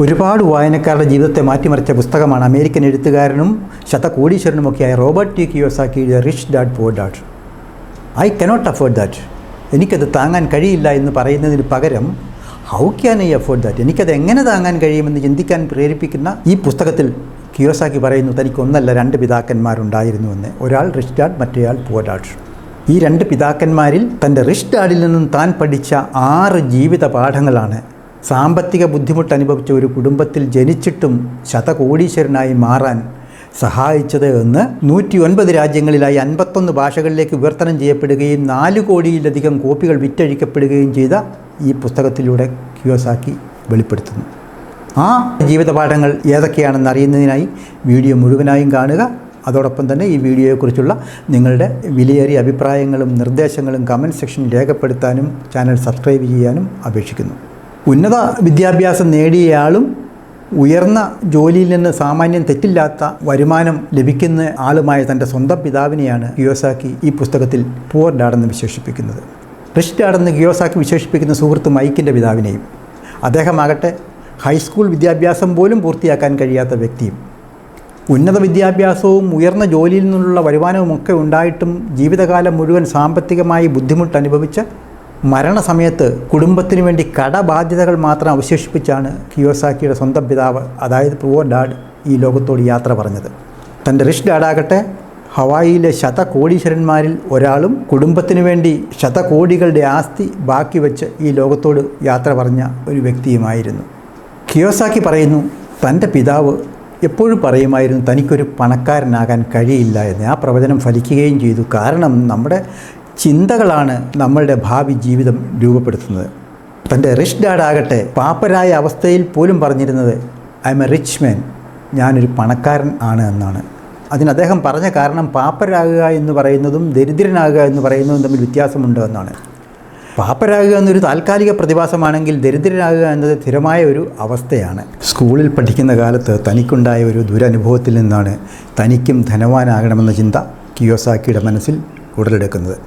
ഒരുപാട് വായനക്കാരുടെ ജീവിതത്തെ മാറ്റിമറിച്ച പുസ്തകമാണ് അമേരിക്കൻ എഴുത്തുകാരനും ശതകോടീശ്വരനുമൊക്കെയായ റോബർട്ട് ടി കിയോസാക്കി എഴുതിയ rich dad poor dad. I cannot afford that. എനിക്കത് താങ്ങാൻ കഴിയില്ല എന്ന് പറയുന്നതിന് പകരം how can I afford that, എനിക്കത് എങ്ങനെ താങ്ങാൻ കഴിയുമെന്ന് ചിന്തിക്കാൻ പ്രേരിപ്പിക്കുന്ന ഈ പുസ്തകത്തിൽ കിയോസാക്കി പറയുന്നു തനിക്കൊന്നല്ല രണ്ട് പിതാക്കന്മാരുണ്ടായിരുന്നുവെന്ന്. ഒരാൾ റിച്ച് ഡാഡ്, മറ്റേയാൾ പുവർ ഡാഡ്. ഈ രണ്ട് പിതാക്കന്മാരിൽ തൻ്റെ റിച്ച് ഡാഡിൽ നിന്നും താൻ പഠിച്ച 6 ജീവിത പാഠങ്ങളാണ് സാമ്പത്തിക ബുദ്ധിമുട്ട് അനുഭവിച്ച ഒരു കുടുംബത്തിൽ ജനിച്ചിട്ടും ശതകോടീശ്വരനായി മാറാൻ സഹായിച്ചത് എന്ന് 109 രാജ്യങ്ങളിലായി 51 ഭാഷകളിലേക്ക് വിവർത്തനം ചെയ്യപ്പെടുകയും 4 കോടിയിലധികം കോപ്പികൾ വിറ്റഴിക്കപ്പെടുകയും ചെയ്ത ഈ പുസ്തകത്തിലൂടെ കിയോസാക്കി വെളിപ്പെടുത്തുന്നു. ആ ജീവിത പാഠങ്ങൾ ഏതൊക്കെയാണെന്ന് അറിയുന്നതിനായി വീഡിയോ മുഴുവനായും കാണുക. അതോടൊപ്പം തന്നെ ഈ വീഡിയോയെക്കുറിച്ചുള്ള നിങ്ങളുടെ വിലയേറിയ അഭിപ്രായങ്ങളും നിർദ്ദേശങ്ങളും കമൻറ്റ് സെക്ഷനിൽ രേഖപ്പെടുത്താനും ചാനൽ സബ്സ്ക്രൈബ് ചെയ്യാനും അപേക്ഷിക്കുന്നു. ഉന്നത വിദ്യാഭ്യാസം നേടിയയാളും ഉയർന്ന ജോലിയിൽ നിന്ന് സാമാന്യം തെറ്റില്ലാത്ത വരുമാനം ലഭിക്കുന്ന ആളുമായ തൻ്റെ സ്വന്തം പിതാവിനെയാണ് കിയോസാക്കി ഈ പുസ്തകത്തിൽ പുവർ ഡാഡെന്ന് വിശേഷിപ്പിക്കുന്നത്. റിച്ച് ഡാഡെന്ന് കിയോസാക്കി വിശേഷിപ്പിക്കുന്ന സുഹൃത്ത് മൈക്കിൻ്റെ പിതാവിനെയും. അദ്ദേഹമാകട്ടെ ഹൈസ്കൂൾ വിദ്യാഭ്യാസം പോലും പൂർത്തിയാക്കാൻ കഴിയാത്ത വ്യക്തിയും. ഉന്നത വിദ്യാഭ്യാസവും ഉയർന്ന ജോലിയിൽ നിന്നുള്ള വരുമാനവുമൊക്കെ ഉണ്ടായിട്ടും ജീവിതകാലം മുഴുവൻ സാമ്പത്തികമായി ബുദ്ധിമുട്ട് അനുഭവിച്ച് മരണസമയത്ത് കുടുംബത്തിന് വേണ്ടി കടബാധ്യതകൾ മാത്രം അവശേഷിപ്പിച്ചാണ് കിയോസാക്കിയുടെ സ്വന്തം പിതാവ്, അതായത് പുവർ ഡാഡ്, ഈ ലോകത്തോട് യാത്ര പറഞ്ഞത്. തൻ്റെ റിച്ച് ഡാഡാകട്ടെ ഹവായിയിലെ ശതകോടീശ്വരന്മാരിൽ ഒരാളും കുടുംബത്തിന് വേണ്ടി ശതകോടികളുടെ ആസ്തി ബാക്കി വെച്ച് ഈ ലോകത്തോട് യാത്ര പറഞ്ഞ ഒരു വ്യക്തിയുമായിരുന്നു. കിയോസാക്കി പറയുന്നു തൻ്റെ പിതാവ് എപ്പോഴും പറയുമായിരുന്നു തനിക്കൊരു പണക്കാരനാകാൻ കഴിയില്ല എന്ന്. ആ പ്രവചനം ഫലിക്കുകയും ചെയ്തു. കാരണം നമ്മുടെ ചിന്തകളാണ് നമ്മളുടെ ഭാവി ജീവിതം രൂപപ്പെടുത്തുന്നത്. തൻ്റെ റിച്ച് ഡാഡാകട്ടെ പാപ്പരായ അവസ്ഥയിൽ പോലും പറഞ്ഞിരുന്നത് ഐ എം എ റിച്ച് മാൻ, ഞാനൊരു പണക്കാരൻ ആണ് എന്നാണ്. അതിന് അദ്ദേഹം പറഞ്ഞ കാരണം പാപ്പരാകുക എന്ന് പറയുന്നതും ദരിദ്രനാകുക എന്ന് പറയുന്നതും തമ്മിൽ വ്യത്യാസമുണ്ട് എന്നാണ്. പാപ്പരാകുക എന്നൊരു താൽക്കാലിക പ്രതിഭാസമാണെങ്കിൽ ദരിദ്രനാകുക എന്നത് സ്ഥിരമായ ഒരു അവസ്ഥയാണ്. സ്കൂളിൽ പഠിക്കുന്ന കാലത്ത് തനിക്കുണ്ടായ ഒരു ദുരനുഭവത്തിൽ നിന്നാണ് തനിക്കും ധനവാനാകണമെന്ന ചിന്ത കിയോസാക്കിയുടെ മനസ്സിൽ ഉടലെടുക്കുന്നത്.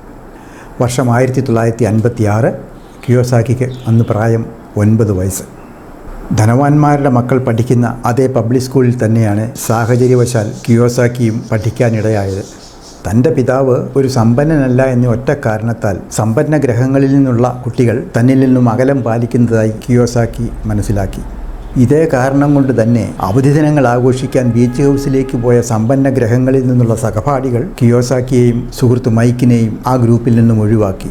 വർഷം 1956. കിയോസാക്കിക്ക് അന്ന് പ്രായം 9 വയസ്സ്. ധനവാന്മാരുടെ മക്കൾ പഠിക്കുന്ന അതേ പബ്ലിക് സ്കൂളിൽ തന്നെയാണ് സാഹചര്യവശാൽ കിയോസാക്കിയും പഠിക്കാനിടയായത്. തൻ്റെ പിതാവ് ഒരു സമ്പന്നനല്ല എന്ന ഒറ്റ കാരണത്താൽ സമ്പന്ന ഗ്രഹങ്ങളിൽ നിന്നുള്ള കുട്ടികൾ തന്നിൽ നിന്നും അകലം പാലിക്കുന്നതായി കിയോസാക്കി മനസ്സിലാക്കി. ഇതേ കാരണം കൊണ്ട് തന്നെ അവധി ദിനങ്ങൾ ആഘോഷിക്കാൻ ബീച്ച് ഹൗസിലേക്ക് പോയ സമ്പന്ന ഗ്രഹങ്ങളിൽ നിന്നുള്ള സഹപാഠികൾ കിയോസാക്കിയെയും സുഹൃത്ത് മൈക്കിനെയും ആ ഗ്രൂപ്പിൽ നിന്നും ഒഴിവാക്കി.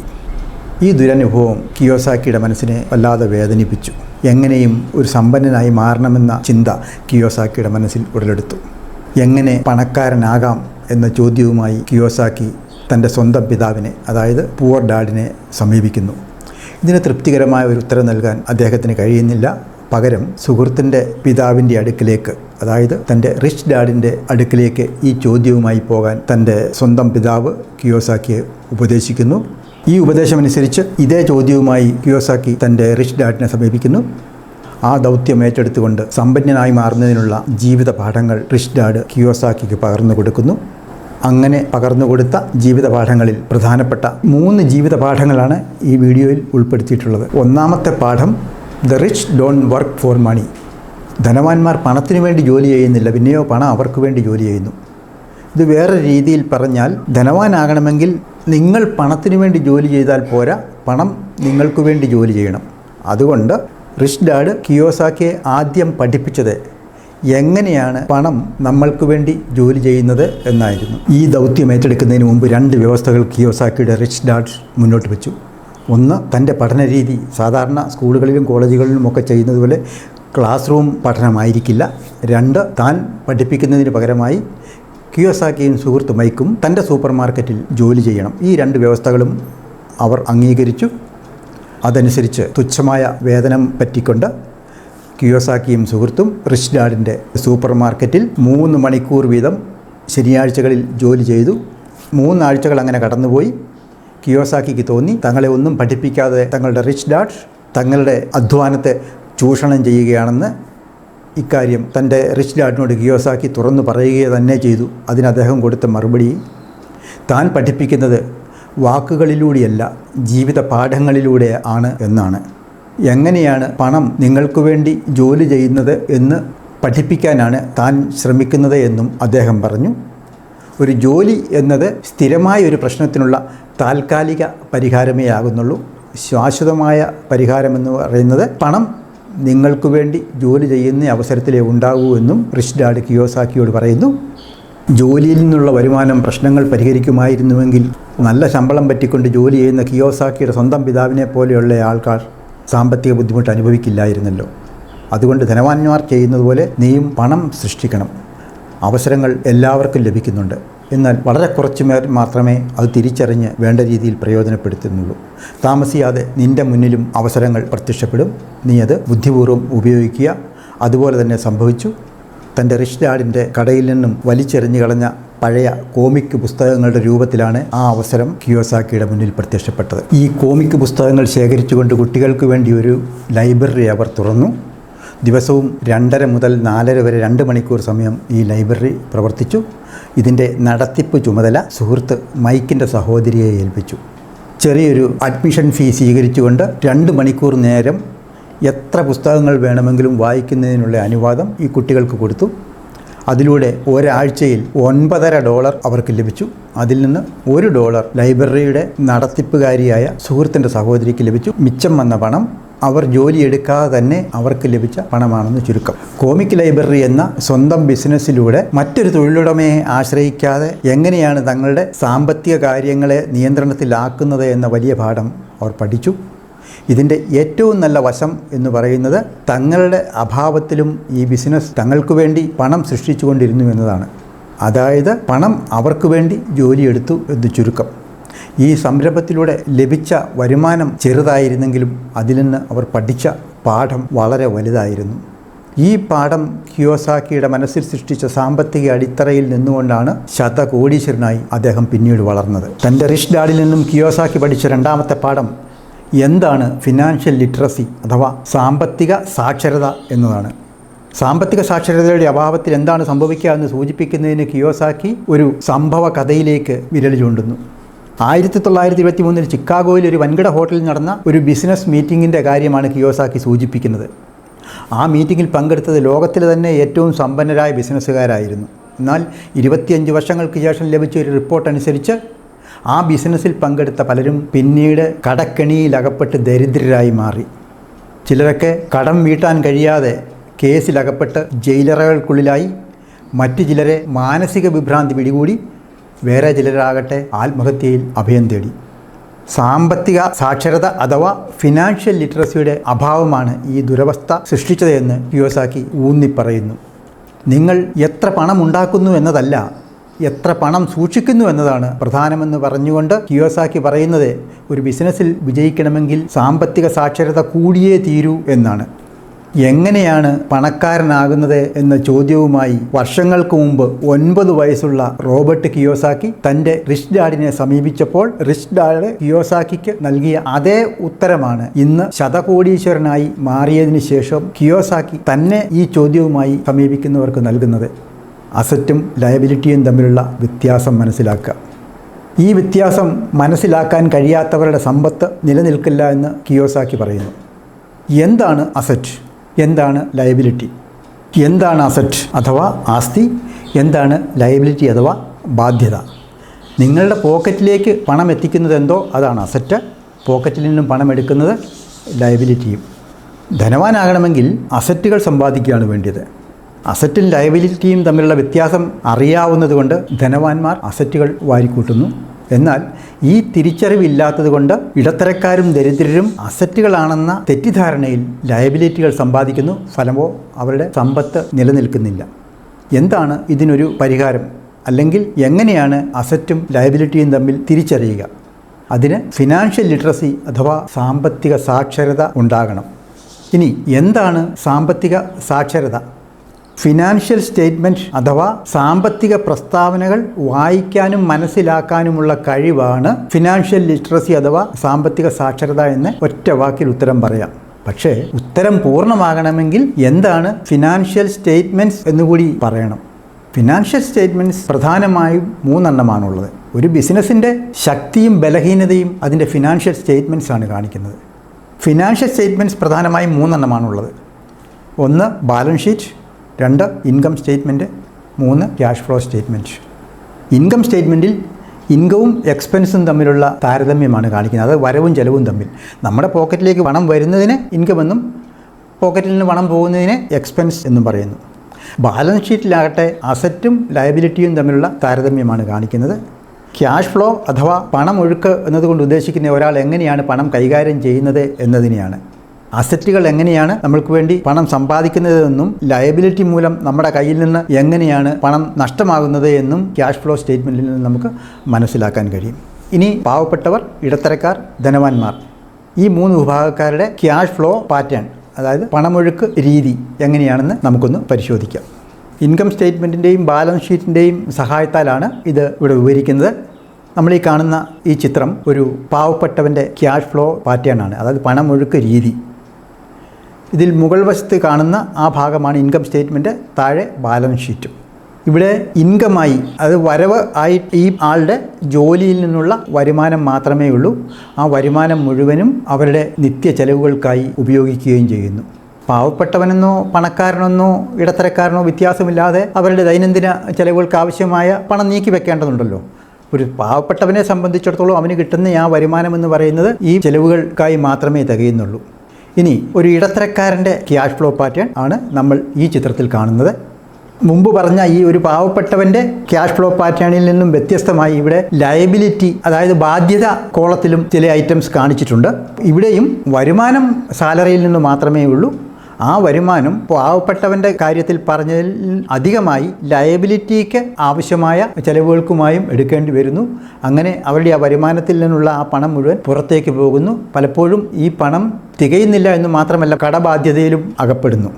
ഈ ദുരനുഭവം കിയോസാക്കിയുടെ മനസ്സിനെ വല്ലാതെ വേദനിപ്പിച്ചു. എങ്ങനെയും ഒരു സമ്പന്നനായി മാറണമെന്ന ചിന്ത കിയോസാക്കിയുടെ മനസ്സിൽ ഉടലെടുത്തു. എങ്ങനെ പണക്കാരനാകാം എന്ന ചോദ്യവുമായി കിയോസാക്കി തൻ്റെ സ്വന്തം പിതാവിനെ, അതായത് പുവർ ഡാഡിനെ സമീപിക്കുന്നു. ഇതിന് തൃപ്തികരമായ ഒരു ഉത്തരം നൽകാൻ അദ്ദേഹത്തിന് കഴിയുന്നില്ല. പകരം സുഹൃത്തിൻ്റെ പിതാവിൻ്റെ അടുക്കിലേക്ക്, അതായത് തൻ്റെ റിച്ച് ഡാഡിൻ്റെ അടുക്കിലേക്ക് ഈ ചോദ്യവുമായി പോകാൻ തൻ്റെ സ്വന്തം പിതാവ് കിയോസാക്കിയെ ഉപദേശിക്കുന്നു. ഈ ഉപദേശമനുസരിച്ച് ഇതേ ചോദ്യവുമായി കിയോസാക്കി തൻ്റെ റിച്ച് ഡാഡിനെ സമീപിക്കുന്നു. ആ ദൗത്യം ഏറ്റെടുത്തുകൊണ്ട് സമ്പന്നനായി മാറുന്നതിനുള്ള ജീവിത പാഠങ്ങൾ റിച്ച് ഡാഡ് കിയോസാക്കിക്ക് പകർന്നു കൊടുക്കുന്നു. അങ്ങനെ പകർന്നു കൊടുത്ത ജീവിത പാഠങ്ങളിൽ പ്രധാനപ്പെട്ട 3 ജീവിത പാഠങ്ങളാണ് ഈ വീഡിയോയിൽ ഉൾപ്പെടുത്തിയിട്ടുള്ളത്. ഒന്നാമത്തെ പാഠം, the rich don't work for money. ധനവാന്മാർ പണത്തിനു വേണ്ടി ജോലി ചെയ്യുന്നില്ല, പിന്നെയോ പണം അവർക്ക് വേണ്ടി ജോലി ചെയ്യുന്നു. ഇത് വേറെ രീതിയിൽ പറഞ്ഞാൽ, ധനവാനാകണമെങ്കിൽ നിങ്ങൾ പണത്തിനു വേണ്ടി ജോലി ചെയ്താൽ പോരാ, പണം നിങ്ങൾക്ക് വേണ്ടി ജോലി ചെയ്യണം. അതുകൊണ്ട് റിച്ച് ഡാഡ് കിയോസാക്കിയെ ആദ്യം പഠിപ്പിച്ചത് എങ്ങനെയാണ് പണം നമ്മൾക്ക് വേണ്ടി ജോലി ചെയ്യുന്നത് എന്നായിരുന്നു. ഈ ദൗത്യം ഏറ്റെടുക്കുന്നതിന് മുമ്പ് 2 വ്യവസ്ഥകൾ കിയോസാക്കിയുടെ റിച്ച് ഡാഡ് മുന്നോട്ട് വെച്ചു. ഒന്ന്, തൻ്റെ പഠനരീതി സാധാരണ സ്കൂളുകളിലും കോളേജുകളിലുമൊക്കെ ചെയ്യുന്നത് പോലെ ക്ലാസ് റൂം പഠനമായിരിക്കില്ല. 2, താൻ പഠിപ്പിക്കുന്നതിന് പകരമായി കിയോസാക്കിയും സുഹൃത്ത് മൈക്കും തൻ്റെ സൂപ്പർ മാർക്കറ്റിൽ ജോലി ചെയ്യണം. ഈ 2 വ്യവസ്ഥകളും അവർ അംഗീകരിച്ചു. അതനുസരിച്ച് തുച്ഛമായ വേതനം പറ്റിക്കൊണ്ട് കിയോസാക്കിയും സുഹൃത്തും റിച്ച് ഡാഡിൻ്റെ സൂപ്പർ മാർക്കറ്റിൽ 3 മണിക്കൂർ വീതം ശനിയാഴ്ചകളിൽ ജോലി ചെയ്തു. 3 ആഴ്ചകൾ അങ്ങനെ കടന്നുപോയി. കിയോസാക്കിക്ക് തോന്നി തങ്ങളെ ഒന്നും പഠിപ്പിക്കാതെ തങ്ങളുടെ റിച്ച് ഡാഡ് തങ്ങളുടെ അധ്വാനത്തെ ചൂഷണം ചെയ്യുകയാണെന്ന്. ഇക്കാര്യം തൻ്റെ റിച്ച് ഡാഡിനോട് കിയോസാക്കി തുറന്നു പറയുക തന്നെ ചെയ്തു. അതിന് അദ്ദേഹം കൊടുത്ത മറുപടി, താൻ പഠിപ്പിക്കുന്നത് വാക്കുകളിലൂടെയല്ല ജീവിത പാഠങ്ങളിലൂടെ ആണ് എന്നാണ്. എങ്ങനെയാണ് പണം നിങ്ങൾക്ക് വേണ്ടി ജോലി ചെയ്യുന്നത് എന്ന് പഠിപ്പിക്കാനാണ് താൻ ശ്രമിക്കുന്നത് എന്നും അദ്ദേഹം പറഞ്ഞു. ഒരു ജോലി എന്നത് സ്ഥിരമായ ഒരു പ്രശ്നത്തിനുള്ള താൽക്കാലിക പരിഹാരമേ ആകുന്നുള്ളൂ. ശാശ്വതമായ പരിഹാരമെന്ന് പറയുന്നത് പണം നിങ്ങൾക്ക് വേണ്ടി ജോലി ചെയ്യുന്ന അവസരത്തിലേ ഉണ്ടാകൂ എന്നും റിച്ച് ഡാഡ് കിയോസാക്കിയോട് പറയുന്നു. ജോലിയിൽ നിന്നുള്ള വരുമാനം പ്രശ്നങ്ങൾ പരിഹരിക്കുമായിരുന്നുവെങ്കിൽ നല്ല ശമ്പളം പറ്റിക്കൊണ്ട് ജോലി ചെയ്യുന്ന കിയോസാക്കിയുടെ സ്വന്തം പിതാവിനെ പോലെയുള്ള ആൾക്കാർ സാമ്പത്തിക ബുദ്ധിമുട്ട് അനുഭവിക്കില്ലായിരുന്നല്ലോ. അതുകൊണ്ട് ധനവാന്മാർ ചെയ്യുന്നത് പോലെ നീയും പണം സൃഷ്ടിക്കണം. അവസരങ്ങൾ എല്ലാവർക്കും ലഭിക്കുന്നുണ്ട്. എന്നാൽ വളരെ കുറച്ച് പേർ മാത്രമേ അത് തിരിച്ചറിഞ്ഞ് വേണ്ട രീതിയിൽ പ്രയോജനപ്പെടുത്തുന്നുള്ളൂ. താമസിയാതെ നിൻ്റെ മുന്നിലും അവസരങ്ങൾ പ്രത്യക്ഷപ്പെടും. നീ അത് ബുദ്ധിപൂർവ്വം ഉപയോഗിക്കുക. അതുപോലെ തന്നെ സംഭവിച്ചു. തൻ്റെ റിച്ച് ഡാഡിൻ്റെ കടയിൽ നിന്നും വലിച്ചെറിഞ്ഞു കളഞ്ഞ പഴയ കോമിക് പുസ്തകങ്ങളുടെ രൂപത്തിലാണ് ആ അവസരം കിയോസാക്കിയുടെ മുന്നിൽ പ്രത്യക്ഷപ്പെട്ടത്. ഈ കോമിക് പുസ്തകങ്ങൾ ശേഖരിച്ചുകൊണ്ട് കുട്ടികൾക്ക് വേണ്ടി ഒരു ലൈബ്രറി അവർ തുറന്നു. ദിവസവും 2:30 മുതൽ 4:30 വരെ 2 മണിക്കൂർ സമയം ഈ ലൈബ്രറി പ്രവർത്തിച്ചു. ഇതിൻ്റെ നടത്തിപ്പ് ചുമതല സുഹൃത്ത് മൈക്കിൻ്റെ സഹോദരിയെ ഏൽപ്പിച്ചു. ചെറിയൊരു അഡ്മിഷൻ ഫീ സ്വീകരിച്ചുകൊണ്ട് 2 മണിക്കൂർ നേരം എത്ര പുസ്തകങ്ങൾ വേണമെങ്കിലും വായിക്കുന്നതിനുള്ള അനുവാദം ഈ കുട്ടികൾക്ക് കൊടുത്തു. അതിലൂടെ ഒരാഴ്ചയിൽ $9.50 അവർക്ക് ലഭിച്ചു. അതിൽ നിന്ന് $1 ലൈബ്രറിയുടെ നടത്തിപ്പുകാരിയായ സുഹൃത്തിൻ്റെ സഹോദരിക്ക് ലഭിച്ചു. മിച്ചം വന്ന പണം അവർ ജോലിയെടുക്കാതെ തന്നെ അവർക്ക് ലഭിച്ച പണമാണെന്ന് ചുരുക്കം. കോമിക് ലൈബ്രറി എന്ന സ്വന്തം ബിസിനസ്സിലൂടെ മറ്റൊരു തൊഴിലുടമയെ ആശ്രയിക്കാതെ എങ്ങനെയാണ് തങ്ങളുടെ സാമ്പത്തിക കാര്യങ്ങളെ നിയന്ത്രണത്തിലാക്കുന്നത് എന്ന വലിയ പാഠം അവർ പഠിച്ചു. ഇതിൻ്റെ ഏറ്റവും നല്ല വശം എന്ന് പറയുന്നത് തങ്ങളുടെ അഭാവത്തിലും ഈ ബിസിനസ് തങ്ങൾക്ക് വേണ്ടി പണം സൃഷ്ടിച്ചുകൊണ്ടിരുന്നു എന്നതാണ്. അതായത് പണം അവർക്ക് വേണ്ടി ജോലിയെടുത്തു എന്ന് ചുരുക്കം. ഈ സംരംഭത്തിലൂടെ ലഭിച്ച വരുമാനം ചെറുതായിരുന്നെങ്കിലും അതിൽ നിന്ന് അവർ പഠിച്ച പാഠം വളരെ വലുതായിരുന്നു. ഈ പാഠം കിയോസാക്കിയുടെ മനസ്സിൽ സൃഷ്ടിച്ച സാമ്പത്തിക അടിത്തറയിൽ നിന്നുകൊണ്ടാണ് ശതകോടീശ്വരനായി അദ്ദേഹം പിന്നീട് വളർന്നത്. തൻ്റെ റിച്ച് ഡാഡിൽ നിന്നും കിയോസാക്കി പഠിച്ച രണ്ടാമത്തെ പാഠം എന്താണ് ഫിനാൻഷ്യൽ ലിറ്ററസി അഥവാ സാമ്പത്തിക സാക്ഷരത എന്നതാണ്. സാമ്പത്തിക സാക്ഷരതയുടെ അഭാവത്തിൽ എന്താണ് സംഭവിക്കുക എന്ന് സൂചിപ്പിക്കുന്നതിന് കിയോസാക്കി ഒരു സംഭവ കഥയിലേക്ക് വിരൽ ചൂണ്ടുന്നു. 1923 ചിക്കാഗോയിൽ ഒരു വൻകിട ഹോട്ടലിൽ നടന്ന ഒരു ബിസിനസ് മീറ്റിങ്ങിൻ്റെ കാര്യമാണ് കിയോസാക്കി സൂചിപ്പിക്കുന്നത്. ആ മീറ്റിങ്ങിൽ പങ്കെടുത്തത് ലോകത്തിലെ തന്നെ ഏറ്റവും സമ്പന്നരായ ബിസിനസ്സുകാരായിരുന്നു. എന്നാൽ 25 വർഷങ്ങൾക്ക് ശേഷം ലഭിച്ച ഒരു റിപ്പോർട്ട് അനുസരിച്ച് ആ ബിസിനസ്സിൽ പങ്കെടുത്ത പലരും പിന്നീട് കടക്കെണിയിലകപ്പെട്ട് ദരിദ്രരായി മാറി. ചിലരൊക്കെ കടം വീട്ടാൻ കഴിയാതെ കേസിലകപ്പെട്ട് ജയിലറകൾക്കുള്ളിലായി. മറ്റു ചിലരെ മാനസിക വിഭ്രാന്തി പിടികൂടി. വേറെ ചിലരാകട്ടെ ആത്മഹത്യയിൽ അഭയം തേടി. സാമ്പത്തിക സാക്ഷരത അഥവാ ഫിനാൻഷ്യൽ ലിറ്ററസിയുടെ അഭാവമാണ് ഈ ദുരവസ്ഥ സൃഷ്ടിച്ചതെന്ന് കിയോസാക്കി ഊന്നിപ്പറയുന്നു. നിങ്ങൾ എത്ര പണം ഉണ്ടാക്കുന്നു എന്നതല്ല, എത്ര പണം സൂക്ഷിക്കുന്നു എന്നതാണ് പ്രധാനമെന്ന് പറഞ്ഞുകൊണ്ട് കിയോസാക്കി പറയുന്നത് ഒരു ബിസിനസ്സിൽ വിജയിക്കണമെങ്കിൽ സാമ്പത്തിക സാക്ഷരത കൂടിയേ തീരൂ എന്നാണ്. എങ്ങനെയാണ് പണക്കാരനാകുന്നത് എന്ന ചോദ്യവുമായി വർഷങ്ങൾക്ക് മുമ്പ് 9 വയസ്സുള്ള റോബർട്ട് കിയോസാക്കി തൻ്റെ റിച്ച് ഡാഡിനെ സമീപിച്ചപ്പോൾ റിച്ച് ഡാഡ് കിയോസാക്കിക്ക് നൽകിയ അതേ ഉത്തരമാണ് ഇന്ന് ശതകോടീശ്വരനായി മാറിയതിനു ശേഷം കിയോസാക്കി തന്നെ ഈ ചോദ്യവുമായി സമീപിക്കുന്നവർക്ക് നൽകുന്നത്. അസറ്റും ലയബിലിറ്റിയും തമ്മിലുള്ള വ്യത്യാസം മനസ്സിലാക്കുക. ഈ വ്യത്യാസം മനസ്സിലാക്കാൻ കഴിയാത്തവരുടെ സമ്പത്ത് നിലനിൽക്കില്ല എന്ന് കിയോസാക്കി പറയുന്നു. എന്താണ് അസറ്റ്? എന്താണ് ലയബിലിറ്റി? എന്താണ് അസറ്റ് അഥവാ ആസ്തി? എന്താണ് ലയബിലിറ്റി അഥവാ ബാധ്യത? നിങ്ങളുടെ പോക്കറ്റിലേക്ക് പണം എത്തിക്കുന്നത് എന്തോ അതാണ് അസറ്റ്. പോക്കറ്റിൽ നിന്നും പണം എടുക്കുന്നത് ലയബിലിറ്റിയും. ധനവാനാകണമെങ്കിൽ അസറ്റുകൾ സമ്പാദിക്കുകയാണ് വേണ്ടത്. അസറ്റും ലയബിലിറ്റിയും തമ്മിലുള്ള വ്യത്യാസം അറിയാവുന്നതുകൊണ്ട് ധനവാന്മാർ അസറ്റുകൾ വാരിക്കൂട്ടുന്നു. എന്നാൽ ഈ തിരിച്ചറിവില്ലാത്തതുകൊണ്ട് ഇടത്തരക്കാരും ദരിദ്രരും അസറ്റുകളാണെന്ന തെറ്റിദ്ധാരണയിൽ ലയബിലിറ്റികൾ സമ്പാദിക്കുന്നു. ഫലമോ അവരുടെ സമ്പത്ത് നിലനിൽക്കുന്നില്ല. എന്താണ് ഇതിനൊരു പരിഹാരം? അല്ലെങ്കിൽ എങ്ങനെയാണ് അസറ്റും ലയബിലിറ്റിയും തമ്മിൽ തിരിച്ചറിയുക? അതിന് ഫിനാൻഷ്യൽ ലിറ്ററസി അഥവാ സാമ്പത്തിക സാക്ഷരത ഉണ്ടാകണം. ഇനി എന്താണ് സാമ്പത്തിക സാക്ഷരത? ഫിനാൻഷ്യൽ സ്റ്റേറ്റ്മെൻറ്റ് അഥവാ സാമ്പത്തിക പ്രസ്താവനകൾ വായിക്കാനും മനസ്സിലാക്കാനുമുള്ള കഴിവാണ് ഫിനാൻഷ്യൽ ലിറ്ററസി അഥവാ സാമ്പത്തിക സാക്ഷരത എന്ന് ഒറ്റ വാക്കിൽ ഉത്തരം പറയാം. പക്ഷേ ഉത്തരം പൂർണ്ണമാകണമെങ്കിൽ എന്താണ് ഫിനാൻഷ്യൽ സ്റ്റേറ്റ്മെൻറ്റ്സ് എന്നുകൂടി പറയണം. ഫിനാൻഷ്യൽ സ്റ്റേറ്റ്മെൻറ്റ്സ് പ്രധാനമായും 3 എണ്ണമാണുള്ളത്. ഒരു ബിസിനസ്സിൻ്റെ ശക്തിയും ബലഹീനതയും അതിൻ്റെ ഫിനാൻഷ്യൽ സ്റ്റേറ്റ്മെൻറ്റ്സ് ആണ് കാണിക്കുന്നത്. ഫിനാൻഷ്യൽ സ്റ്റേറ്റ്മെൻറ്റ്സ് പ്രധാനമായും 3 എണ്ണമാണുള്ളത്. 1 balance sheet, 2 income statement, 3 cash flow statement. Income സ്റ്റേറ്റ്മെൻറ്റിൽ ഇൻകവും എക്സ്പെൻസും തമ്മിലുള്ള താരതമ്യമാണ് കാണിക്കുന്നത്. അത് വരവും ചെലവും തമ്മിൽ. നമ്മുടെ പോക്കറ്റിലേക്ക് പണം വരുന്നതിന് ഇൻകം എന്നും പോക്കറ്റിൽ നിന്ന് പണം പോകുന്നതിന് എക്സ്പെൻസ് എന്നും പറയുന്നു. ബാലൻസ് ഷീറ്റിലാകട്ടെ അസറ്റും ലയബിലിറ്റിയും തമ്മിലുള്ള താരതമ്യമാണ് കാണിക്കുന്നത്. ക്യാഷ് ഫ്ലോ അഥവാ പണമൊഴുക്ക് എന്നതുകൊണ്ട് ഉദ്ദേശിക്കുന്ന ഒരാൾ എങ്ങനെയാണ് പണം കൈകാര്യം ചെയ്യുന്നത് എന്നതിനെയാണ്. അസറ്റുകൾ എങ്ങനെയാണ് നമ്മൾക്ക് വേണ്ടി പണം സമ്പാദിക്കുന്നതെന്നും ലയബിലിറ്റി മൂലം നമ്മുടെ കയ്യിൽ നിന്ന് എങ്ങനെയാണ് പണം നഷ്ടമാകുന്നത് എന്നും ക്യാഷ് ഫ്ലോ സ്റ്റേറ്റ്മെൻറ്റിൽ നിന്ന് നമുക്ക് മനസ്സിലാക്കാൻ കഴിയും. ഇനി പാവപ്പെട്ടവർ, ഇടത്തരക്കാർ, ധനവാന്മാർ, ഈ 3 വിഭാഗക്കാരുടെ ക്യാഷ് ഫ്ലോ പാറ്റേൺ, അതായത് പണമൊഴുക്ക് രീതി എങ്ങനെയാണെന്ന് നമുക്കൊന്ന് പരിശോധിക്കാം. ഇൻകം സ്റ്റേറ്റ്മെൻറ്റിൻ്റെയും ബാലൻസ് ഷീറ്റിൻ്റെയും സഹായത്താലാണ് ഇത് ഇവിടെ വിവരിക്കുന്നത്. നമ്മൾ ഈ കാണുന്ന ഈ ചിത്രം ഒരു പാവപ്പെട്ടവൻ്റെ ക്യാഷ് ഫ്ലോ പാറ്റേൺ ആണ്, അതായത് പണമൊഴുക്ക് രീതി. ഇതിൽ മുകൾ വശത്ത് കാണുന്ന ആ ഭാഗമാണ് ഇൻകം സ്റ്റേറ്റ്മെൻറ്റ്, താഴെ ബാലൻസ് ഷീറ്റും. ഇവിടെ ഇൻകമായി, അത് വരവ് ആയി ഈ ആളുടെ ജോലിയിൽ നിന്നുള്ള വരുമാനം മാത്രമേ ഉള്ളൂ. ആ വരുമാനം മുഴുവനും അവരുടെ നിത്യ ചെലവുകൾക്കായി ഉപയോഗിക്കുകയും ചെയ്യുന്നു. പാവപ്പെട്ടവനെന്നോ പണക്കാരനെന്നോ ഇടത്തരക്കാരനോ വ്യത്യാസമില്ലാതെ അവരുടെ ദൈനംദിന ചെലവുകൾക്ക് ആവശ്യമായ പണം നീക്കി വെക്കേണ്ടതുണ്ടല്ലോ. ഒരു പാവപ്പെട്ടവനെ സംബന്ധിച്ചിടത്തോളം അവന് കിട്ടുന്ന ആ വരുമാനം എന്ന് പറയുന്നത് ഈ ചെലവുകൾക്കായി മാത്രമേ തികയുന്നുള്ളൂ. ഇനി ഒരു ഇടത്തരക്കാരൻ്റെ ക്യാഷ് ഫ്ലോ പാറ്റേൺ ആണ് നമ്മൾ ഈ ചിത്രത്തിൽ കാണുന്നത്. മുമ്പ് പറഞ്ഞ ഈ ഒരു പാവപ്പെട്ടവൻ്റെ ക്യാഷ് ഫ്ലോ പാറ്റേണിൽ നിന്നും വ്യത്യസ്തമായി ഇവിടെ ലയബിലിറ്റി, അതായത് ബാധ്യത കോളത്തിലും ചില ഐറ്റംസ് കാണിച്ചിട്ടുണ്ട്. ഇവിടെയും വരുമാനം സാലറിയിൽ നിന്ന് മാത്രമേ ഉള്ളൂ. ആ വരുമാനം പാവപ്പെട്ടവൻ്റെ കാര്യത്തിൽ പറഞ്ഞതിൽ അധികമായി ലയബിലിറ്റിക്ക് ആവശ്യമായ ചെലവുകൾക്കുമായും എടുക്കേണ്ടി വരുന്നു. അങ്ങനെ അവരുടെ ആ വരുമാനത്തിൽ നിന്നുള്ള ആ പണം മുഴുവൻ പുറത്തേക്ക് പോകുന്നു. പലപ്പോഴും ഈ പണം തികയുന്നില്ല എന്ന് മാത്രമല്ല, കടബാധ്യതയിലും അകപ്പെടുന്നു.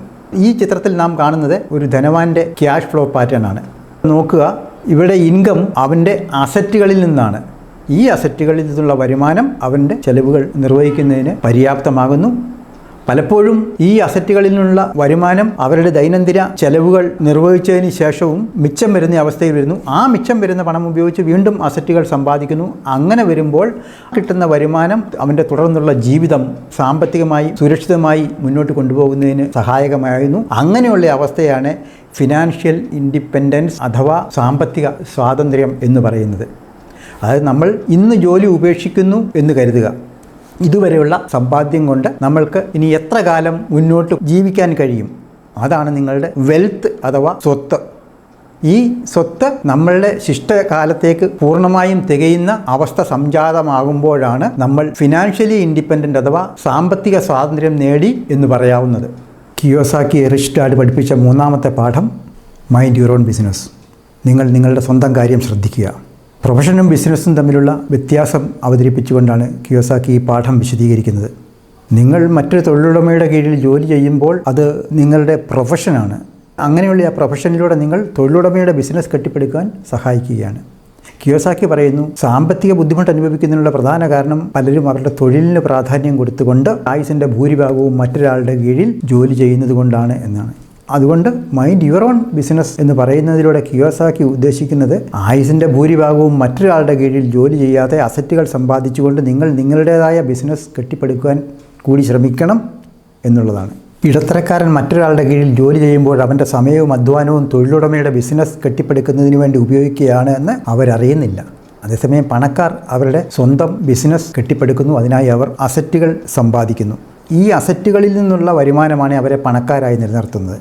ഈ ചിത്രത്തിൽ നാം കാണുന്നത് ഒരു ധനവാന്റെ ക്യാഷ് ഫ്ലോ പാറ്റേൺ ആണ്. നോക്കുക, ഇവിടെ ഇൻകം അവൻ്റെ അസറ്റുകളിൽ നിന്നാണ്. ഈ അസറ്റുകളിൽ നിന്നുള്ള വരുമാനം അവൻ്റെ ചെലവുകൾ നിർവഹിക്കുന്നതിന് പര്യാപ്തമാകുന്നു. പലപ്പോഴും ഈ അസറ്റുകളിൽ നിന്നുള്ള വരുമാനം അവരുടെ ദൈനംദിന ചെലവുകൾ നിർവഹിച്ചതിന് ശേഷവും മിച്ചം വരുന്ന അവസ്ഥയിൽ വരുന്നു. ആ മിച്ചം വരുന്ന പണം ഉപയോഗിച്ച് വീണ്ടും അസറ്റുകൾ സമ്പാദിക്കുന്നു. അങ്ങനെ വരുമ്പോൾ കിട്ടുന്ന വരുമാനം അവൻ്റെ തുടർന്നുള്ള ജീവിതം സാമ്പത്തികമായി സുരക്ഷിതമായി മുന്നോട്ട് കൊണ്ടുപോകുന്നതിന് സഹായകമായിരുന്നു. അങ്ങനെയുള്ള അവസ്ഥയാണ് ഫിനാൻഷ്യൽ ഇൻഡിപെൻഡൻസ് അഥവാ സാമ്പത്തിക സ്വാതന്ത്ര്യം എന്ന് പറയുന്നത്. അതായത് നമ്മൾ ഇന്ന് ജോലി ഉപേക്ഷിക്കുന്നു എന്ന് കരുതുക. ഇതുവരെയുള്ള സമ്പാദ്യം കൊണ്ട് നമ്മൾക്ക് ഇനി എത്ര കാലം മുന്നോട്ട് ജീവിക്കാൻ കഴിയും? അതാണ് നിങ്ങളുടെ വെൽത്ത് അഥവാ സ്വത്ത്. ഈ സ്വത്ത് നമ്മളുടെ ശിഷ്ടകാലത്തേക്ക് പൂർണ്ണമായും തികയുന്ന അവസ്ഥ സംജാതമാകുമ്പോഴാണ് നമ്മൾ ഫിനാൻഷ്യലി ഇൻഡിപെൻഡൻ്റ് അഥവാ സാമ്പത്തിക സ്വാതന്ത്ര്യം നേടി എന്ന് പറയാവുന്നത്. കിയോസാക്കി റിച്ച് ഡാഡ് പഠിപ്പിച്ച 3ാമത്തെ പാഠം മൈൻഡ് യുവർ ഓൺ ബിസിനസ്. നിങ്ങൾ നിങ്ങളുടെ സ്വന്തം കാര്യം ശ്രദ്ധിക്കുക. പ്രൊഫഷനും ബിസിനസ്സും തമ്മിലുള്ള വ്യത്യാസം അവതരിപ്പിച്ചുകൊണ്ടാണ് കിയോസാക്കി ഈ പാഠം വിശദീകരിക്കുന്നത്. നിങ്ങൾ മറ്റൊരു തൊഴിലുടമയുടെ കീഴിൽ ജോലി ചെയ്യുമ്പോൾ അത് നിങ്ങളുടെ പ്രൊഫഷനാണ്. അങ്ങനെയുള്ള ആ പ്രൊഫഷനിലൂടെ നിങ്ങൾ തൊഴിലുടമയുടെ ബിസിനസ് കെട്ടിപ്പടുക്കാൻ സഹായിക്കുകയാണ്. കിയോസാക്കി പറയുന്നു, സാമ്പത്തിക ബുദ്ധിമുട്ട് അനുഭവിക്കുന്നതിനുള്ള പ്രധാന കാരണം പലരും അവരുടെ തൊഴിലിന് പ്രാധാന്യം കൊടുത്തുകൊണ്ട് ആയുസിൻ്റെ ഭൂരിഭാഗവും മറ്റൊരാളുടെ കീഴിൽ ജോലി ചെയ്യുന്നത് കൊണ്ടാണ് എന്നാണ്. അതുകൊണ്ട് മൈൻഡ് യുവർ ഓൺ ബിസിനസ് എന്ന് പറയുന്നതിലൂടെ കിയോസാക്കി ഉദ്ദേശിക്കുന്നത് ആയുസിൻ്റെ ഭൂരിഭാഗവും മറ്റൊരാളുടെ കീഴിൽ ജോലി ചെയ്യാതെ അസറ്റുകൾ സമ്പാദിച്ചുകൊണ്ട് നിങ്ങൾ നിങ്ങളുടേതായ ബിസിനസ് കെട്ടിപ്പടുക്കുവാൻ കൂടി ശ്രമിക്കണം എന്നുള്ളതാണ്. ഇടത്തരക്കാരൻ മറ്റൊരാളുടെ കീഴിൽ ജോലി ചെയ്യുമ്പോൾ അവൻ്റെ സമയവും അധ്വാനവും തൊഴിലുടമയുടെ ബിസിനസ് കെട്ടിപ്പടുക്കുന്നതിന് വേണ്ടി ഉപയോഗിക്കുകയാണ് എന്ന് അവരറിയുന്നില്ല. അതേസമയം പണക്കാർ അവരുടെ സ്വന്തം ബിസിനസ് കെട്ടിപ്പടുക്കുന്നു. അതിനായി അവർ അസറ്റുകൾ സമ്പാദിക്കുന്നു. ഈ അസറ്റുകളിൽ നിന്നുള്ള വരുമാനമാണ് അവരെ പണക്കാരായി നിലനിർത്തുന്നത്.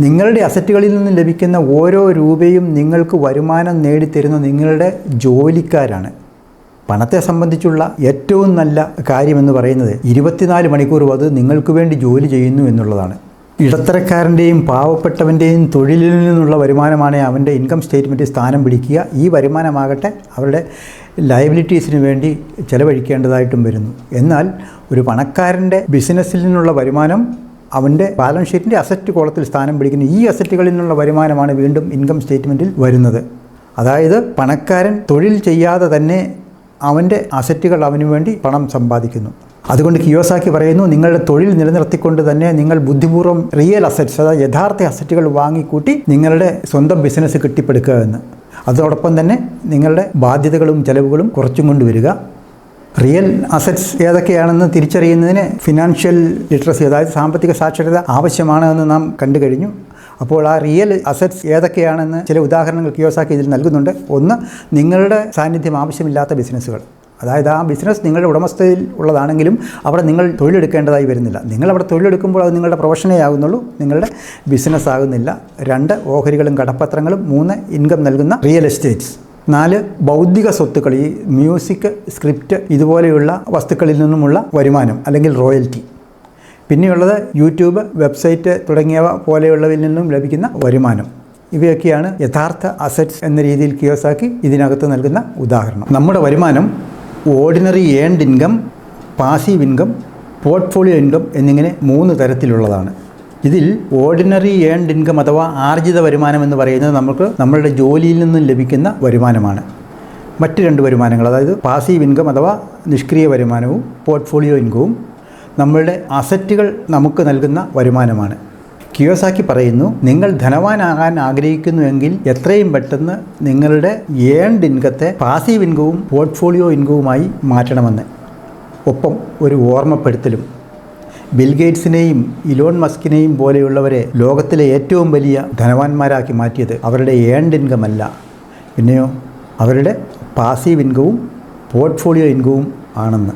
നിങ്ങളുടെ അസറ്റുകളിൽ നിന്ന് ലഭിക്കുന്ന ഓരോ രൂപയും നിങ്ങൾക്ക് വരുമാനം നേടിത്തരുന്ന നിങ്ങളുടെ ജോലിക്കാരാണ്. പണത്തെ സംബന്ധിച്ചുള്ള ഏറ്റവും നല്ല കാര്യമെന്ന് പറയുന്നത് 24 മണിക്കൂറും അത് നിങ്ങൾക്ക് വേണ്ടി ജോലി ചെയ്യുന്നു എന്നുള്ളതാണ്. ഇടത്തരക്കാരൻ്റെയും പാവപ്പെട്ടവൻ്റെയും തൊഴിലിൽ നിന്നുള്ള വരുമാനമാണ് അവൻ്റെ ഇൻകം സ്റ്റേറ്റ്മെൻറ്റിൽ സ്ഥാനം പിടിക്കുക. ഈ വരുമാനമാകട്ടെ അവരുടെ ലയബിലിറ്റീസിന് വേണ്ടി ചെലവഴിക്കേണ്ടതായിട്ടും വരുന്നു. എന്നാൽ ഒരു പണക്കാരൻ്റെ ബിസിനസ്സിൽ നിന്നുള്ള വരുമാനം അവൻ്റെ ബാലൻസ് ഷീറ്റിൻ്റെ അസറ്റ് കോളത്തിൽ സ്ഥാനം പിടിക്കുന്നു. ഈ അസറ്റുകളിൽ നിന്നുള്ള വരുമാനമാണ് വീണ്ടും ഇൻകം സ്റ്റേറ്റ്മെൻറ്റിൽ വരുന്നത്. അതായത് പണക്കാരൻ തൊഴിൽ ചെയ്യാതെ തന്നെ അവൻ്റെ അസറ്റുകൾ അവന് വേണ്ടി പണം സമ്പാദിക്കുന്നു. അതുകൊണ്ട് കിയോസാക്കി പറയുന്നു, നിങ്ങളുടെ തൊഴിൽ നിലനിർത്തിക്കൊണ്ട് തന്നെ നിങ്ങൾ ബുദ്ധിപൂർവ്വം റിയൽ അസറ്റ്സ്, അതായത് യഥാർത്ഥ അസറ്റുകൾ വാങ്ങിക്കൂട്ടി നിങ്ങളുടെ സ്വന്തം ബിസിനസ് കെട്ടിപ്പടുക്കുക എന്ന്. അതോടൊപ്പം തന്നെ നിങ്ങളുടെ ബാധ്യതകളും ചെലവുകളും കുറച്ചും കൊണ്ടുവരിക. റിയൽ അസറ്റ്സ് ഏതൊക്കെയാണെന്ന് തിരിച്ചറിയുന്നതിന് ഫിനാൻഷ്യൽ ലിറ്ററസി, അതായത് സാമ്പത്തിക സാക്ഷരത ആവശ്യമാണെന്ന് നാം കണ്ടു കഴിഞ്ഞു. അപ്പോൾ ആ റിയൽ അസറ്റ്സ് ഏതൊക്കെയാണെന്ന് ചില ഉദാഹരണങ്ങൾ കിയോസാക്കി ഇതിൽ നൽകുന്നുണ്ട്. ഒന്ന്, നിങ്ങളുടെ സാന്നിധ്യം ആവശ്യമില്ലാത്ത ബിസിനസ്സുകൾ. അതായത് ആ ബിസിനസ് നിങ്ങളുടെ ഉടമസ്ഥതയിൽ ഉള്ളതാണെങ്കിലും അവിടെ നിങ്ങൾ തൊഴിലെടുക്കേണ്ടതായി വരുന്നില്ല. നിങ്ങളവിടെ തൊഴിലെടുക്കുമ്പോൾ അത് നിങ്ങളുടെ പ്രൊഫഷനേ ആകുന്നുള്ളൂ, നിങ്ങളുടെ ബിസിനസ് ആകുന്നില്ല. 2, ഓഹരികളും കടപ്പത്രങ്ങളും. 3, ഇൻകം നൽകുന്ന റിയൽ എസ്റ്റേറ്റ്സ്. 4, ബൗദ്ധിക സ്വത്തുക്കൾ, ഈ മ്യൂസിക്, സ്ക്രിപ്റ്റ് ഇതുപോലെയുള്ള വസ്തുക്കളിൽ നിന്നുമുള്ള വരുമാനം അല്ലെങ്കിൽ റോയൽറ്റി. പിന്നെയുള്ളത് യൂട്യൂബ്, വെബ്സൈറ്റ് തുടങ്ങിയവ പോലെയുള്ളവയിൽ നിന്നും ലഭിക്കുന്ന വരുമാനം. ഇവയൊക്കെയാണ് യഥാർത്ഥ അസറ്റ്സ് എന്ന രീതിയിൽ കിയോസാക്കി ഇതിനകത്ത് നൽകുന്ന ഉദാഹരണം. നമ്മുടെ വരുമാനം ordinary earned income, passive income, portfolio income എന്നിങ്ങനെ 3 തരത്തിലുള്ളതാണ്. ഇതിൽ ഓർഡിനറി ഏൺഡ് ഇൻകം അഥവാ ആർജിത വരുമാനം എന്ന് പറയുന്നത് നമുക്ക് നമ്മളുടെ ജോലിയിൽ നിന്നും ലഭിക്കുന്ന വരുമാനമാണ്. മറ്റ് 2 വരുമാനങ്ങൾ, അതായത് പാസീവ് ഇൻകം അഥവാ നിഷ്ക്രിയ വരുമാനവും പോർട്ട്ഫോളിയോ ഇൻകവും നമ്മളുടെ അസറ്റുകൾ നമുക്ക് നൽകുന്ന വരുമാനമാണ്. കിയോസാക്കി പറയുന്നു, നിങ്ങൾ ധനവാനാകാൻ ആഗ്രഹിക്കുന്നുവെങ്കിൽ എത്രയും പെട്ടെന്ന് നിങ്ങളുടെ ഏൺഡ് ഇൻകത്തെ പാസീവ് ഇൻകവും പോർട്ട്ഫോളിയോ ഇൻകവുമായി മാറ്റണമെന്ന്. ഒപ്പം ഒരു ഓർമ്മപ്പെടുത്തലും, ബിൽഗേറ്റ്സിനെയും ഇലോൺ മസ്കിനെയും പോലെയുള്ളവരെ ലോകത്തിലെ ഏറ്റവും വലിയ ധനവാന്മാരാക്കി മാറ്റിയത് അവരുടെ ഏൺഡ് ഇൻകം അല്ല, പിന്നെയോ അവരുടെ പാസീവ് ഇൻകവും പോർട്ട്ഫോളിയോ ഇൻകവും ആണെന്ന്.